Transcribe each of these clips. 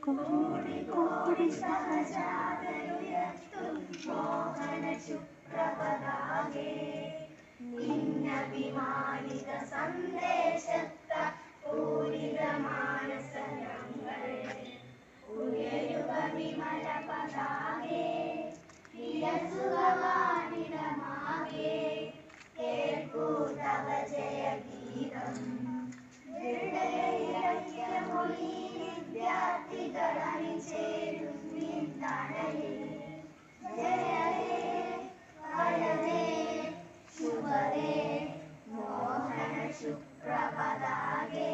കോടി കോടി സഹജാതരുയർത്തും മോഹന ശുപ്രപതാകേ നിന്നഭിമാനിത സന്ദേശത്ത പൂരിത മാനസങ്ങൾ ഉയരുക വിമല പതാകേ നിരസുഖവാനിടമാകേ കേൾക്കൂ തവ ജയഗീതം ഹൃദയൈക്യമൊഴി വിദ്യാർത്ഥികൾ അണിചേരും നിൻതണലിൽ ജയരേ ഹരരേ ശുഭരേ മോഹന ശുപ്രപതാകേ.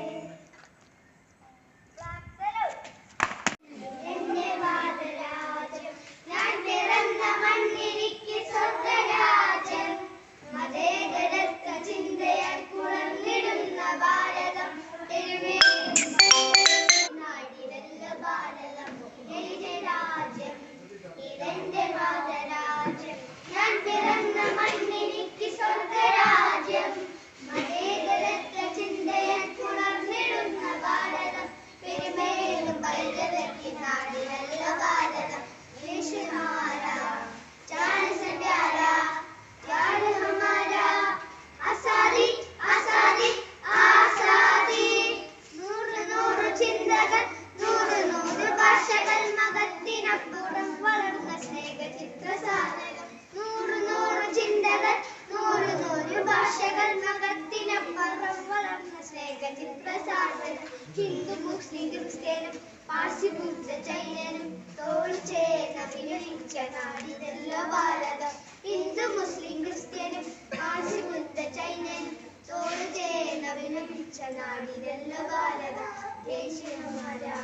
ഹിന്ദു മുസ്ലിം ക്രിസ്ത്യനും പാർസി ബുദ്ധ ജൈനനും തോൾ ചേർന്ന് അഭിനയിച്ച നാടിതല്ലോ ഭാരതം. ഹിന്ദു മുസ്ലിം ക്രിസ്ത്യനും പാർസി ബുദ്ധ ജൈനനും തോൾ ചേർന്ന് അഭിനയിച്ച നാടിതല്ലോ ഭാരതം. ദേശ് ഹമാരാ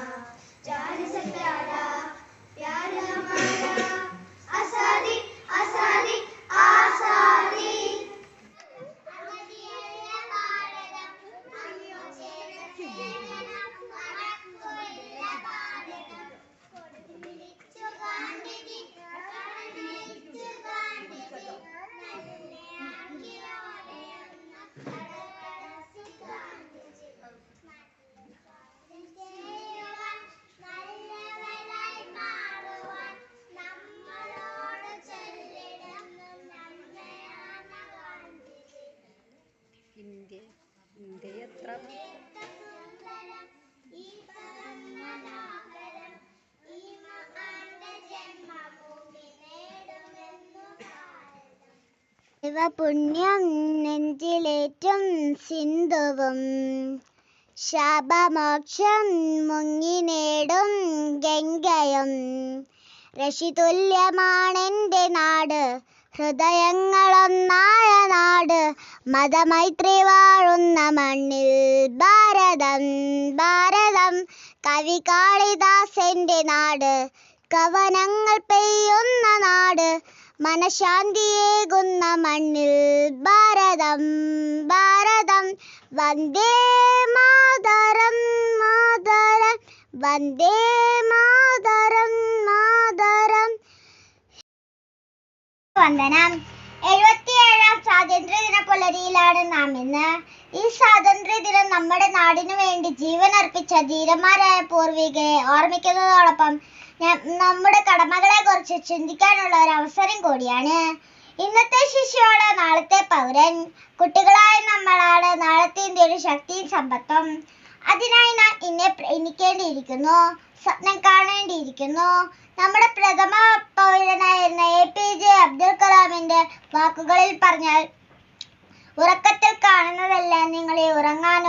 ജാൻ സെ പ്യാരാ പ്യാർ ഹമാരാ ആസാദി ആസാദി ആസാദി. പുണ്യം നെഞ്ചിലേറ്റും സിന്ധുവും ശാപമോക്ഷം മുങ്ങി നേടും ഗംഗയും. ഋഷിതുല്യമാണെൻ്റെ നാട് ഹൃദയങ്ങളൊന്നായ നാട് മതമൈത്രി വാഴുന്ന മണ്ണിൽ ഭാരതം ഭാരതം. കവി കാളിദാസന്റെ നാട് കവനങ്ങൾ പെയ്യുന്ന നാട് മനഃശാന്തിയേകുന്ന മണ്ണിൽ ഭാരതം ഭാരതം. വന്ദേ മാതരം മാതരം വന്ദേ മാതരം മാതരം. വന്ദനം. 77ാം സ്വാതന്ത്ര്യദിന പുലരിയിലാണ് നാം ഇന്ന്. ഈ സ്വാതന്ത്ര്യദിനം നമ്മുടെ നാടിനു വേണ്ടി ജീവനർപ്പിച്ച ധീരന്മാരായ പൂർവികരെ ഓർമ്മിക്കുന്നതോടൊപ്പം നമ്മുടെ കടമകളെ കുറിച്ച് ചിന്തിക്കാനുള്ള ഒരു അവസരം കൂടിയാണ്. ഇന്നത്തെ ശിശുവാണ് നാളത്തെ പൗരൻ. കുട്ടികളായ നമ്മളാണ് നാളത്തെ ഇന്ത്യയുടെ ശക്തിയും സമ്പത്തും. അതിനായി നാം എണ്ണിക്കേണ്ടിയിരിക്കുന്നു, സ്വപ്നം കാണേണ്ടിയിരിക്കുന്നു. നമ്മുടെ പ്രഥമ പൗരനായിരുന്ന APJ അബ്ദുൽ കലാമിന്റെ വാക്കുകളിൽ പറഞ്ഞാൽ, ഉറക്കത്തിൽ കാണുന്നതെല്ലാം നിങ്ങളെ ഉറങ്ങാൻ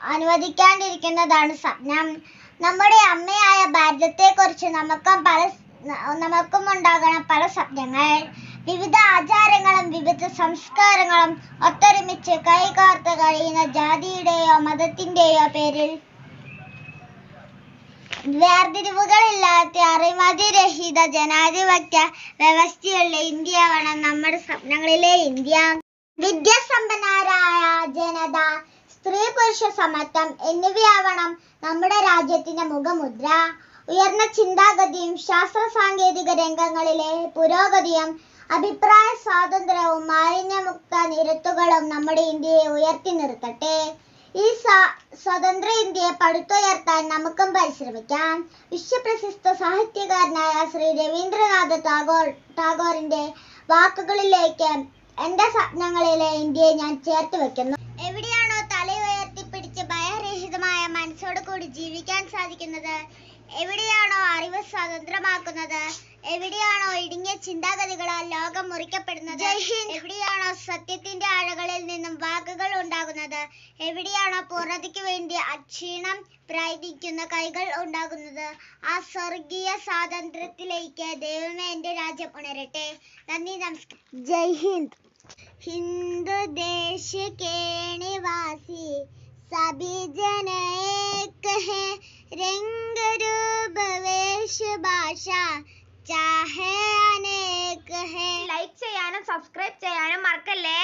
അനുവദിക്കാണ്ടിരിക്കുന്നതാണ് സ്വപ്നം. നമ്മുടെ അമ്മയായ ഭാരതത്തെക്കുറിച്ച് നമുക്കും ഉണ്ടാകണം പല സ്വപ്നങ്ങൾ. വിവിധ ആചാരങ്ങളും വിവിധ സംസ്കാരങ്ങളും ഒത്തൊരുമിച്ച് കൈകോർത്ത് കഴിയുന്ന ജാതിയുടെയോ മതത്തിന്റെയോ പേരിൽ വേർതിരിവുകളില്ലാത്ത അഴിമതിരഹിത ജനാധിപത്യ വ്യവസ്ഥയുള്ള ഇന്ത്യയാവണം നമ്മുടെ സ്വപ്നങ്ങളിലെ ഇന്ത്യ. വിദ്യാസമ്പന്നരായ ജനത, സ്ത്രീ പുരുഷ സമത്വം എന്നിവയാവണം നമ്മുടെ രാജ്യത്തിന്റെ മുഖമുദ്ര. ഉയർന്ന ചിന്താഗതിയും ശാസ്ത്ര സാങ്കേതിക രംഗങ്ങളിലെ പുരോഗതിയും അഭിപ്രായ സ്വാതന്ത്ര്യവും മാലിന്യമുക്ത നിരത്തുകളും നമ്മുടെ ഇന്ത്യയെ ഉയർത്തി നിർത്തട്ടെ. ഈ സ്വതന്ത്ര ഇന്ത്യയെ പടുത്തുയർത്താൻ നമുക്കും പരിശ്രമിക്കാം. വിശ്വപ്രസിദ്ധ സാഹിത്യകാരനായ ശ്രീ രവീന്ദ്രനാഥ ടാഗോറിന്റെ വാക്കുകളിലേക്ക് എന്റെ സ്വപ്നങ്ങളിലെ ഇന്ത്യയെ ഞാൻ ചേർത്ത് വെക്കുന്നു. എവിടെയാണോ തല ഉയർത്തിപ്പിടിച്ച് ഭയരഹിതമായ മനസ്സോടു കൂടി ജീവിക്കാൻ സാധിക്കുന്നത്, എവിടെയാണോ അറിവ് സ്വതന്ത്രമാക്കുന്നത്, എവിടെയാണോ ഇടുങ്ങിയ ചിന്താഗതികളാൽ ലോകം മുറിക്കപ്പെടുന്നത്, എവിടെയാണോ സത്യത്തിന്റെ ആഴകളിൽ നിന്നും വാക്കുകൾ ഉണ്ടാകുന്നത്, എവിടെയാണോ പൂർണ്ണതയ്ക്ക് വേണ്ടി അക്ഷീണം പ്രയത്നിക്കുന്ന കൈകൾ ഉണ്ടാകുന്നത്, ആ സ്വർഗീയ സ്വാതന്ത്ര്യത്തിലേക്ക് ദൈവമേ എന്റെ രാജ്യം ഉണരട്ടെ. നന്ദി, നമസ്കാരം. ജയ് ഹിന്ദ്. हिंदू देश के निवासी सभी जन एक है, रंग रूप वेश भाषा चाहे अनेक है. ലൈക്ക് ചെയ്യാനും സബ്സ്ക്രൈബ് ചെയ്യാനും മറക്കല്ലേ.